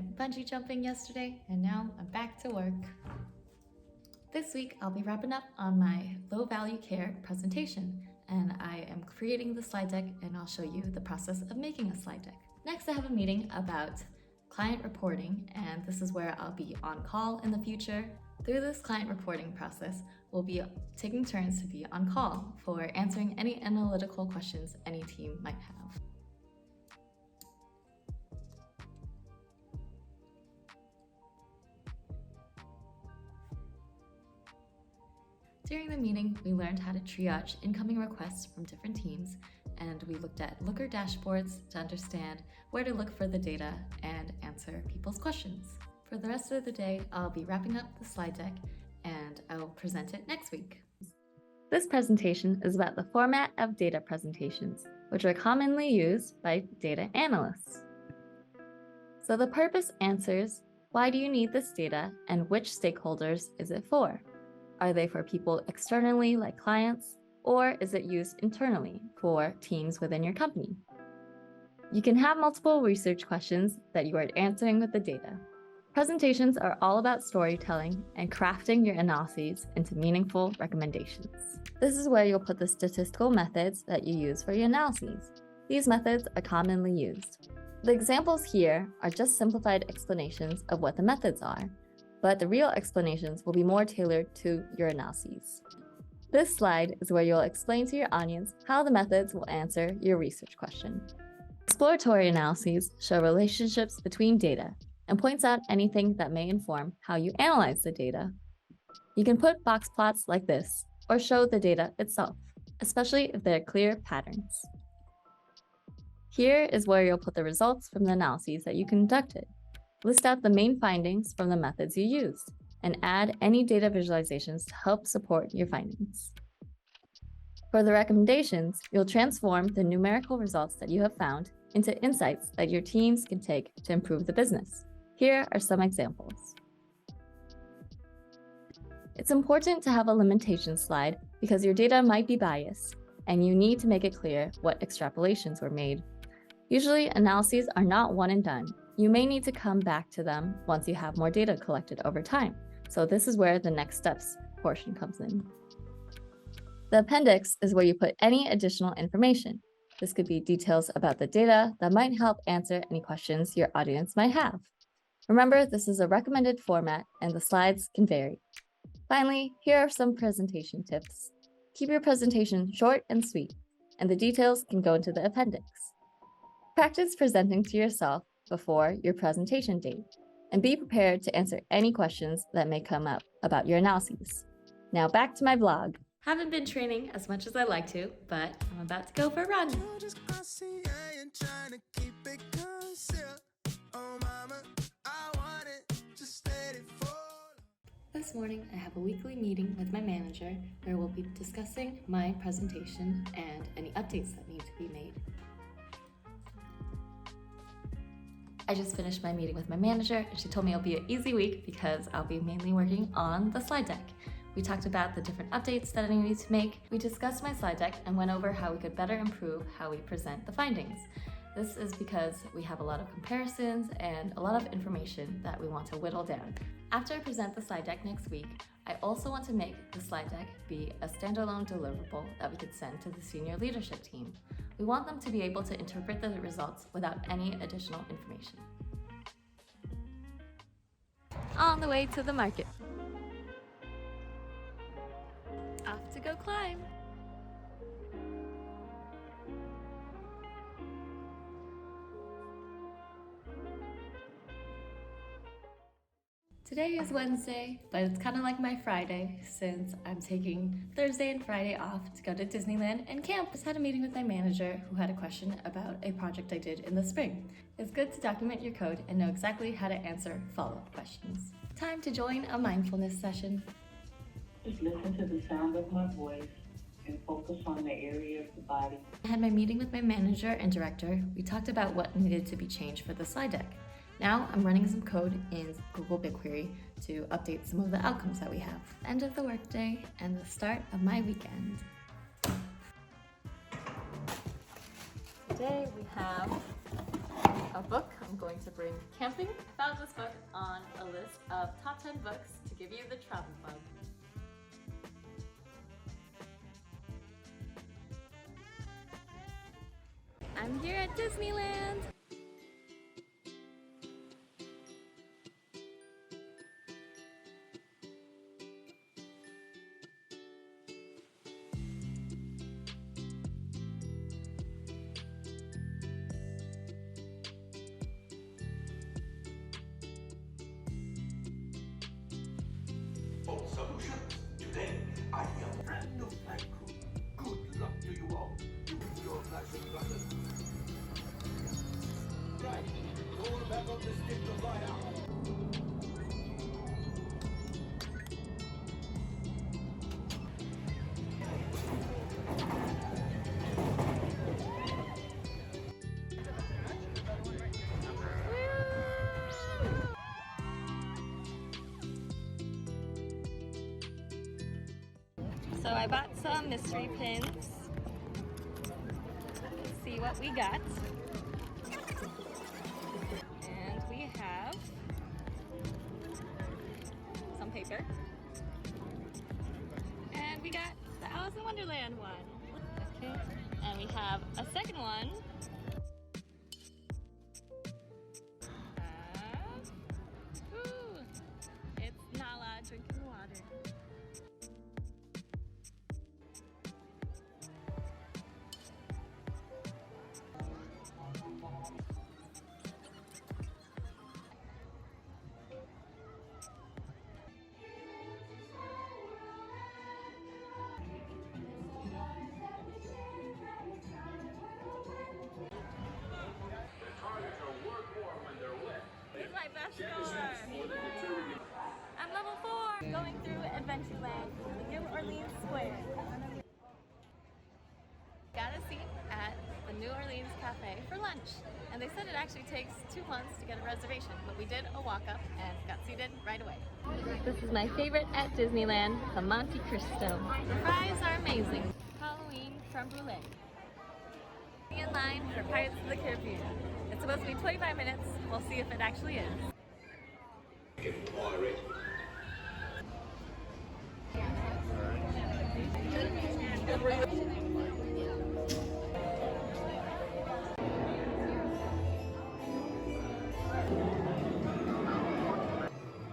went bungee jumping yesterday, and now I'm back to work. This week, I'll be wrapping up on my low value care presentation, and I am creating the slide deck, and I'll show you the process of making a slide deck. Next, I have a meeting about client reporting, and this is where I'll be on call in the future. Through this client reporting process, we'll be taking turns to be on call for answering any analytical questions any team might have. During the meeting, we learned how to triage incoming requests from different teams, and we looked at Looker dashboards to understand where to look for the data and answer people's questions. For the rest of the day, I'll be wrapping up the slide deck, and I will present it next week. This presentation is about the format of data presentations, which are commonly used by data analysts. So the purpose answers, why do you need this data, and which stakeholders is it for? Are they for people externally like clients, or is it used internally for teams within your company? You can have multiple research questions that you are answering with the data. Presentations are all about storytelling and crafting your analyses into meaningful recommendations. This is where you'll put the statistical methods that you use for your analyses. These methods are commonly used. The examples here are just simplified explanations of what the methods are, but the real explanations will be more tailored to your analyses. This slide is where you'll explain to your audience how the methods will answer your research question. Exploratory analyses show relationships between data and points out anything that may inform how you analyze the data. You can put box plots like this or show the data itself, especially if there are clear patterns. Here is where you'll put the results from the analyses that you conducted. List out the main findings from the methods you used, and add any data visualizations to help support your findings. For the recommendations, you'll transform the numerical results that you have found into insights that your teams can take to improve the business. Here are some examples. It's important to have a limitation slide because your data might be biased, and you need to make it clear what extrapolations were made. Usually, analyses are not one and done. You may need to come back to them once you have more data collected over time. So this is where the next steps portion comes in. The appendix is where you put any additional information. This could be details about the data that might help answer any questions your audience might have. Remember, this is a recommended format and the slides can vary. Finally, here are some presentation tips. Keep your presentation short and sweet, and the details can go into the appendix. Practice presenting to yourself before your presentation date, and be prepared to answer any questions that may come up about your analyses. Now back to my vlog. Haven't been training as much as I like to, but I'm about to go for a run. This morning, I have a weekly meeting with my manager where we'll be discussing my presentation and any updates that need to be made. I just finished my meeting with my manager, and she told me it'll be an easy week because I'll be mainly working on the slide deck. We talked about the different updates that I need to make. We discussed my slide deck and went over how we could better improve how we present the findings. This is because we have a lot of comparisons and a lot of information that we want to whittle down. After I present the slide deck next week, I also want to make the slide deck be a standalone deliverable that we could send to the senior leadership team. We want them to be able to interpret the results without any additional information. On the way to the market. Off to go climb. Today is Wednesday, but it's kind of like my Friday since I'm taking Thursday and Friday off to go to Disneyland and camp. I just had a meeting with my manager who had a question about a project I did in the spring. It's good to document your code and know exactly how to answer follow-up questions. Time to join a mindfulness session. Just listen to the sound of my voice and focus on the area of the body. I had my meeting with my manager and director. We talked about what needed to be changed for the slide deck. Now I'm running some code in Google BigQuery to update some of the outcomes that we have. End of the workday and the start of my weekend. Today we have a book. I'm going to bring camping. I found this book on a list of top 10 books to give you the travel bug. I'm here at Disneyland. Solutions. Today, I have a brand new flight crew. Good luck to you all. Use your flashing buttons. Right. Go back up the stick to fly out. So I bought some mystery pins. Let's see what we got. And we have some paper. And we got the Alice in Wonderland one. Okay. And we have a second one. It's Nala drinking water. My best score. I'm level 4. Going through Adventureland, New Orleans Square. Got a seat at the New Orleans Cafe for lunch. And they said it actually takes 2 months to get a reservation, but we did a walk-up and got seated right away. This is my favorite at Disneyland, the Monte Cristo. The fries are amazing. Halloween creme brulee. In line for Pirates of the Caribbean. It's supposed to be 25 minutes. We'll see if it actually is.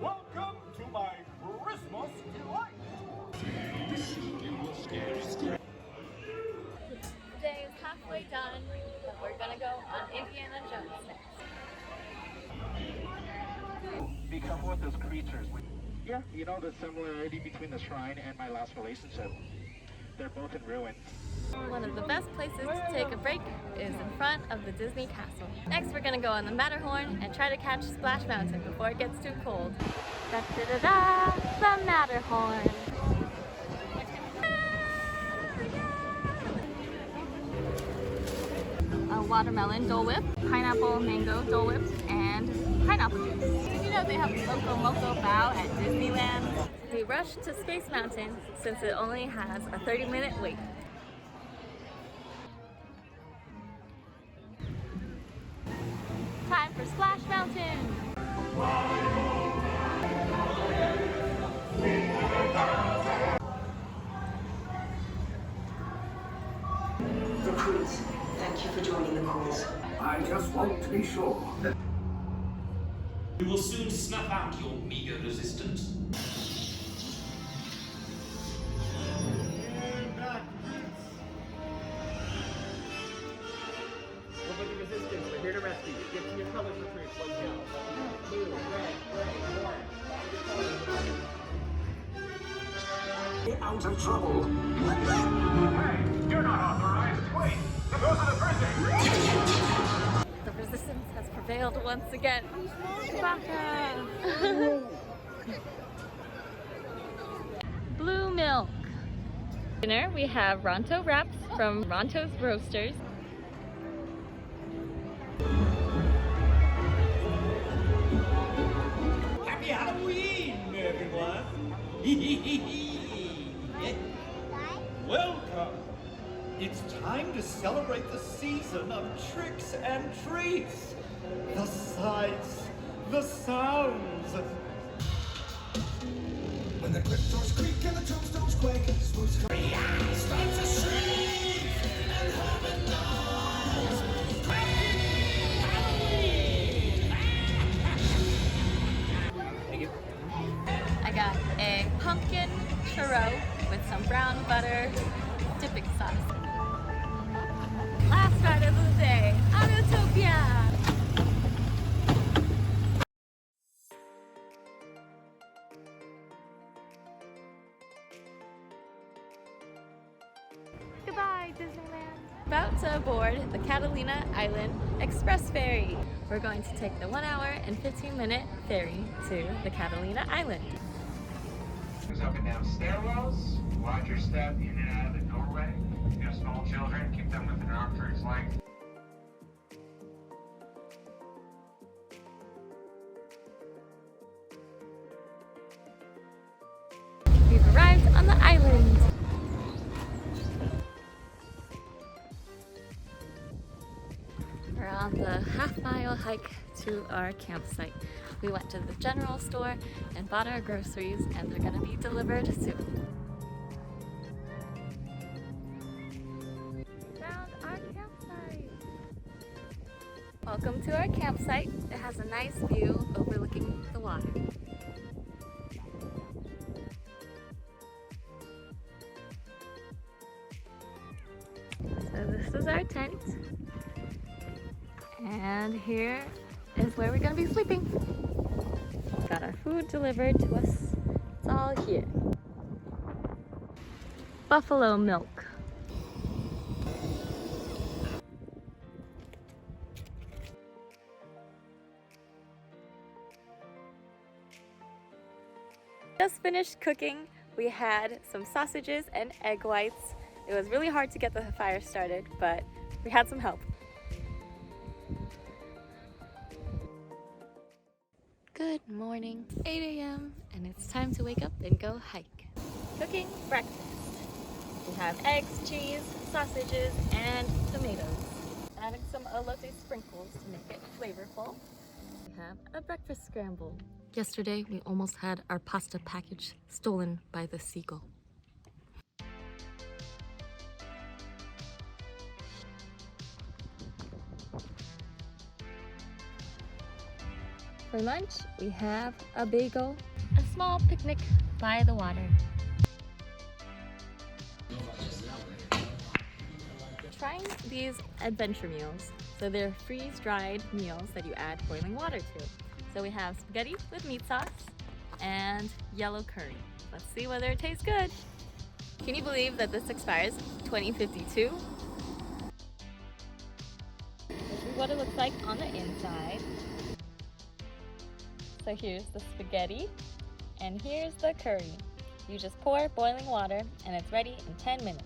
Welcome to my Christmas delight. The day is halfway done, but we're gonna go on Indiana Jones next. Become with those creatures. Yeah, you know the similarity between the shrine and my last relationship. They're both in ruins. One of the best places to take a break is in front of the Disney Castle. Next, we're gonna go on the Matterhorn and try to catch Splash Mountain before it gets too cold. Da-da-da-da, the Matterhorn. A watermelon Dole Whip, pineapple mango Dole Whip, and pineapple juice. Did you know they have Loco Moco Bao at Disneyland? We rushed to Space Mountain since it only has a 30-minute wait. Time for Splash Mountain! Recruits, thank you for joining the cause. I just want to be sure that We will soon snuff out your meager resistance. Over the resistance, we're here to rescue you. Get to your colors, recruits. Let's go. Blue, red, orange. get out of trouble. Hey, you're not authorized. Wait, go to the prison. The resistance has prevailed once again. Chewbacca! Blue milk. Dinner, we have Ronto wraps from Ronto's Roasters. Happy Halloween, everyone! Welcome! It's time to celebrate the season of tricks and treats. The sights, the sounds. When the cliff-tops creak and the tombstones quake, spooks come. Starts to shriek, and heaven knows. I got a pumpkin churro with some brown butter dipping sauce. Last ride of the day, Autotopia! Goodbye, Disneyland! About to board the Catalina Island Express Ferry. We're going to take the 1 hour and 15-minute ferry to the Catalina Island. Up and down stairwells, watch your step in and out of the doorway. If you have small children, keep them within arm's reach length. We've arrived on the island. We're on the half-mile hike to our campsite. We went to the general store and bought our groceries, and they're gonna be delivered soon. Found our campsite! Welcome to our campsite. It has a nice view overlooking the water. So this is our tent. And here is where we're gonna be sleeping. Got our food delivered to us. It's all here. Buffalo milk. Just finished cooking. We had some sausages and egg whites. It was really hard to get the fire started, but we had some help. Good morning, 8 a.m. and it's time to wake up and go hike. Cooking breakfast. We have eggs, cheese, sausages, and tomatoes. Adding some elote sprinkles to make it flavorful. We have a breakfast scramble. Yesterday, we almost had our pasta package stolen by the seagull. For lunch, we have a bagel, a small picnic by the water. Trying these adventure meals. So they're freeze-dried meals that you add boiling water to. So we have spaghetti with meat sauce and yellow curry. Let's see whether it tastes good. Can you believe that this expires 2052? This is what it looks like on the inside. So here's the spaghetti, and here's the curry. You just pour boiling water, and it's ready in 10 minutes.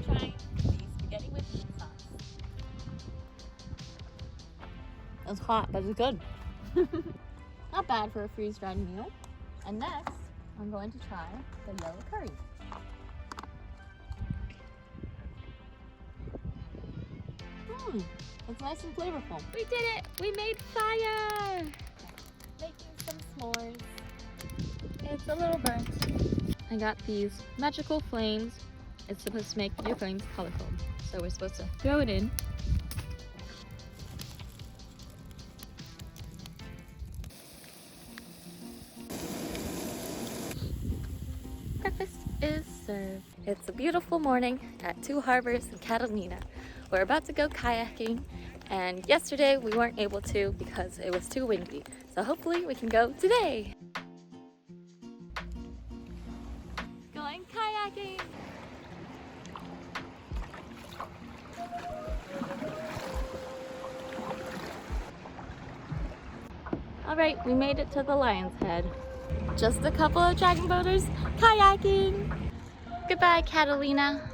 Try the spaghetti with meat sauce. It's hot, but it's good. Not bad for a freeze-dried meal. And next, I'm going to try the yellow curry. It's nice and flavorful. We did it! We made fire! Making some s'mores. It's a little burnt. I got these magical flames. It's supposed to make your flames colorful. So we're supposed to throw it in. Breakfast is served. It's a beautiful morning at Two Harbors in Catalina. We're about to go kayaking, and yesterday we weren't able to because it was too windy. So hopefully we can go today. Going kayaking! Alright, we made it to the Lion's Head. Just a couple of dragon boaters kayaking! Goodbye, Catalina.